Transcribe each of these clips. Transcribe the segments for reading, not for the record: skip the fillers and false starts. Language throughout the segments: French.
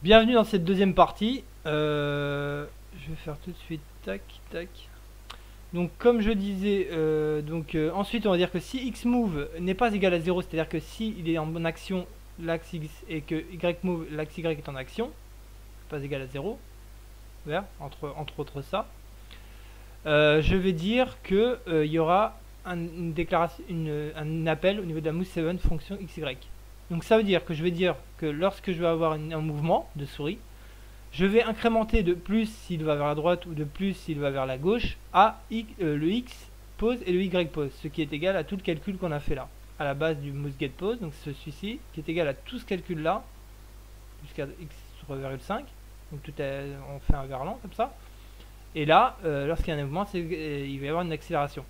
Bienvenue dans cette deuxième partie. Je vais faire tout de suite tac tac. Donc comme je disais, ensuite on va dire que si xmove n'est pas égal à 0, c'est-à-dire que si il est en action l'axe x et que ymove l'axe y est en action, pas égal à 0, entre autres ça, je vais dire que il y aura une déclaration, un appel au niveau de la move7 fonction xy. Donc ça veut dire que je vais dire que lorsque je vais avoir un mouvement de souris, je vais incrémenter de plus s'il va vers la droite ou de plus s'il va vers la gauche à le x pose et le y pose, ce qui est égal à tout le calcul qu'on a fait là, à la base du moveGetPose, donc celui-ci, qui est égal à tout ce calcul là, jusqu'à x sur 0,5, donc on fait un verlan comme ça, et là, lorsqu'il y a un mouvement, il va y avoir une accélération,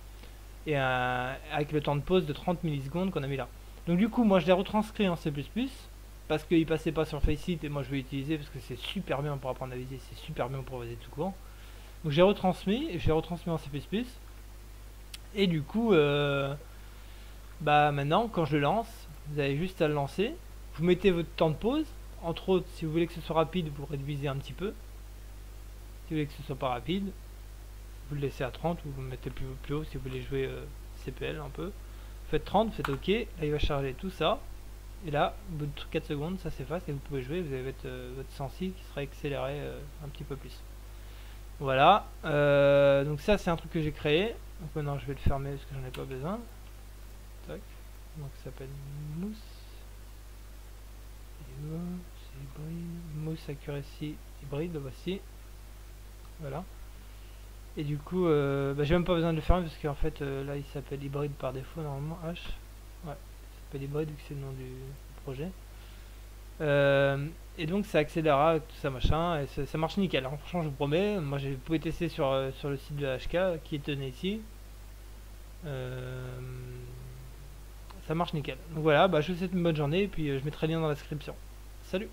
et avec le temps de pause de 30 millisecondes qu'on a mis là. Donc du coup, moi je l'ai retranscrit en C++, parce qu'il passait pas sur Faceit et moi je vais l'utiliser parce que c'est super bien pour apprendre à viser, c'est super bien pour viser tout court. Donc j'ai retransmis en C++, et du coup, maintenant quand je le lance, vous avez juste à le lancer, vous mettez votre temps de pause, entre autres si vous voulez que ce soit rapide, vous réduisez un petit peu, si vous voulez que ce soit pas rapide, vous le laissez à 30 ou vous le mettez plus haut si vous voulez jouer CPL un peu. Faites 30, faites OK, là il va charger tout ça. Et là, au bout de 4 secondes, ça s'efface et vous pouvez jouer, vous avez votre sensi qui sera accéléré un petit peu plus. Voilà, donc ça c'est un truc que j'ai créé. Donc maintenant je vais le fermer parce que j'en ai pas besoin. Tac. Donc ça s'appelle Mousse. Mousse Accuracy hybride, le voici. Voilà. Et du coup, j'ai même pas besoin de le fermer parce qu'en fait là il s'appelle hybride par défaut normalement, H. Ouais, il s'appelle hybride vu que c'est le nom du projet. Et donc ça accélérera tout ça machin, et ça marche nickel, hein. Franchement je vous promets, moi j'ai pu tester sur le site de HK qui est donné ici. Ça marche nickel. Donc voilà, je vous souhaite une bonne journée et puis je mettrai le lien dans la description. Salut!